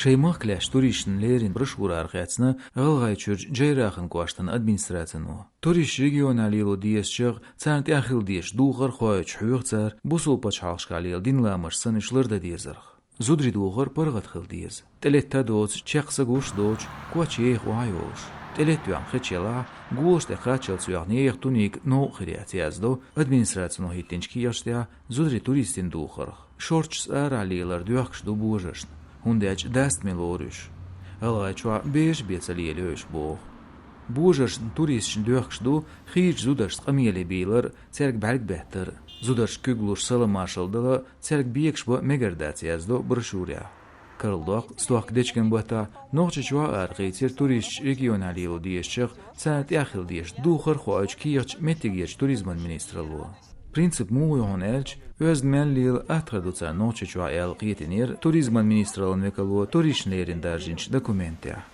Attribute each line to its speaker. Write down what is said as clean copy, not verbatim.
Speaker 1: Şeymaqlaş turistlerin broşura arqatsına ağalğayçır cayraxın qoştan administrasiyonu. Turist regionalilo diyesçıq çənt yaxil diyeş duğar xoyç hüyüqçər bu solpa çalşqalil dinlamış sanışlarda diyezarıq. Zudri duğar parğat xil diyez. Teletta doç çəqsa qoş doç qoçeyx vayolş. Telet yuan xeçela qoş da xaçal suyaqniyek tunik no xiriyatiyazdo administrasiyonu hitinçki yaştya zudri turistin duğarıq. Şorçs aralilar duyaqşdu buğaşın. Hundaç dast meloriş. Alğayçwa beş besaliyelöş boğ. Buğaşın turistşin duyaqşdu xiç zudaş qamiyeli beyler çerk belg behter. Zudaş kügluş salı marşaldıla çerk biyekşba megardatsiyazdo broşurya. Kırıldak stuaq deçken buhta noqçıçwa arqaytir turist regionalilo diyeşçıq çat yaxil diyeş duğar xoğaç kiyaç metigyeç turizman ministralığı. Принцип муй онелч özmenlil attraduca noçeçwa el qiyetinir turizman ministralın vekalo turistlerin darjinç dokumentiya.